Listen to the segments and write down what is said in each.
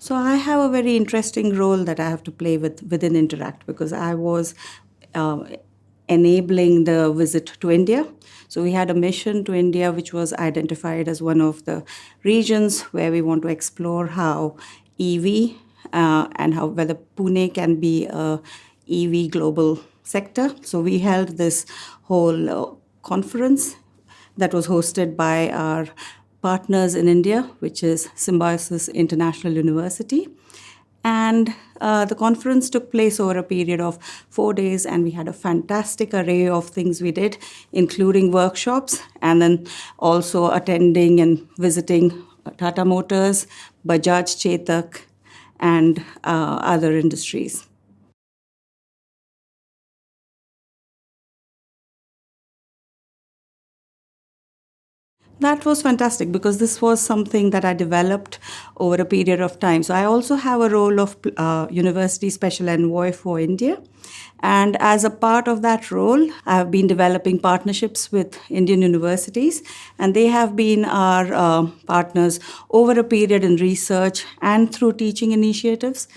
So I have a very interesting role that I have to play within InterAct because I was uh, enabling the visit to India. So we had a mission to India, which was identified as one of the regions where we want to explore how EV and how whether Pune can be a EV global sector. So we held this whole conference that was hosted by our partners in India, which is Symbiosis International University. And the conference took place over a period of 4 days, and we had a fantastic array of things we did, including workshops, and then also attending and visiting Tata Motors, Bajaj Chetak, and other industries. That was fantastic because this was something that I developed over a period of time. So I also have a role of University Special Envoy for India. And as a part of that role, I have been developing partnerships with Indian universities, and they have been our partners over a period in research and through teaching initiatives.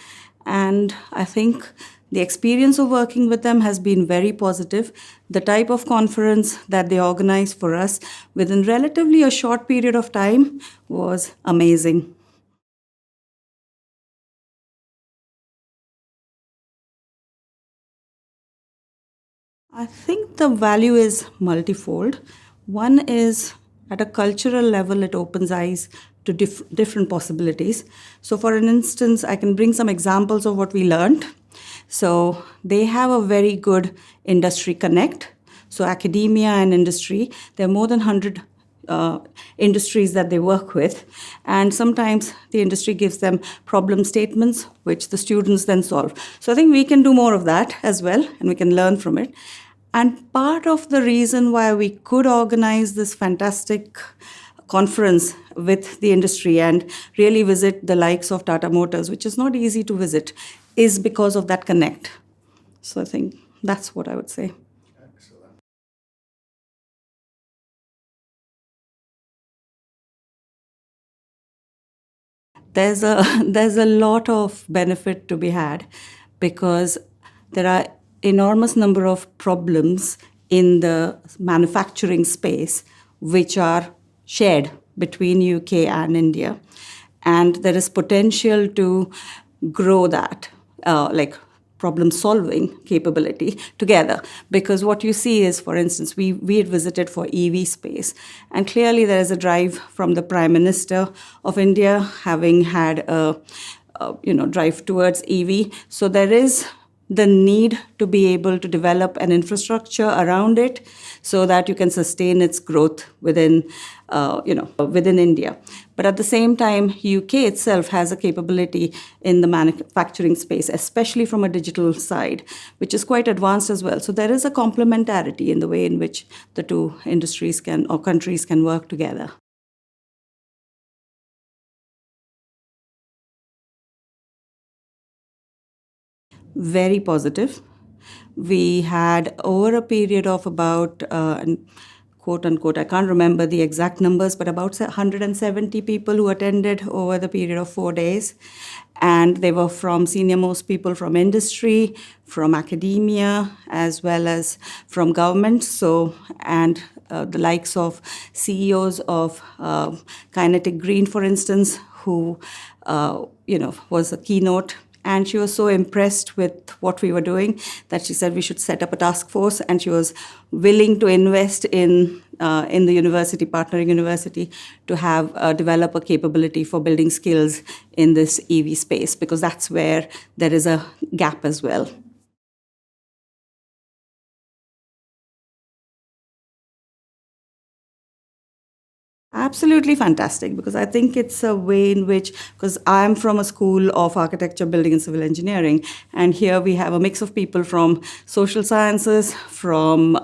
And I think the experience of working with them has been very positive. The type of conference that they organized for us within relatively a short period of time was amazing. I think the value is multifold. One is at a cultural level, it opens eyes to different possibilities. So, for an instance, I can bring some examples of what we learned. So, they have a very good industry connect. So, academia and industry, there are more than 100 industries that they work with. And sometimes the industry gives them problem statements, which the students then solve. So I think we can do more of that as well, and we can learn from it. And part of the reason why we could organize this fantastic conference with the industry and really visit the likes of Tata Motors, which is not easy to visit, is because of that connect. So I think that's what I would say. There's a lot of benefit to be had because there are enormous number of problems in the manufacturing space which are shared between UK and India, and there is potential to grow that, like problem solving capability together. Because what you see is, for instance, we had visited for EV space, and clearly there is a drive from the Prime Minister of India having had a drive towards EV. So there is the need to be able to develop an infrastructure around it so that you can sustain its growth within India. But at the same time, UK itself has a capability in the manufacturing space, especially from a digital side, which is quite advanced as well. So there is a complementarity in the way in which the two industries can or countries can work together. Very positive. We had over a period of about, quote unquote, I can't remember the exact numbers, but about 170 people who attended over the period of 4 days. And they were from senior most people from industry, from academia, as well as from government. So, and the likes of CEOs of Kinetic Green, for instance, who, was a keynote, and she was so impressed with what we were doing that she said we should set up a task force, and she was willing to invest in the university, partnering university, to have develop a capability for building skills in this EV space, because that's where there is a gap as well. Absolutely fantastic, because I think it's a way in which, because I'm from a school of architecture, building, and civil engineering, and here we have a mix of people from social sciences, from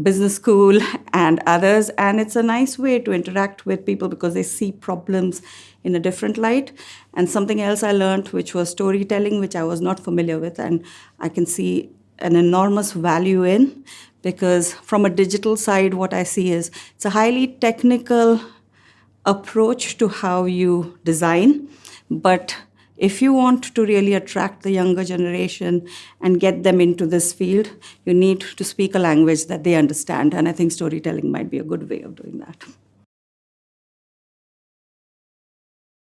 business school, and others, and it's a nice way to interact with people because they see problems in a different light. And something else I learned, which was storytelling, which I was not familiar with, and I can see an enormous value in, because from a digital side, what I see is it's a highly technical approach to how you design, but if you want to really attract the younger generation and get them into this field, you need to speak a language that they understand. And I think storytelling might be a good way of doing that.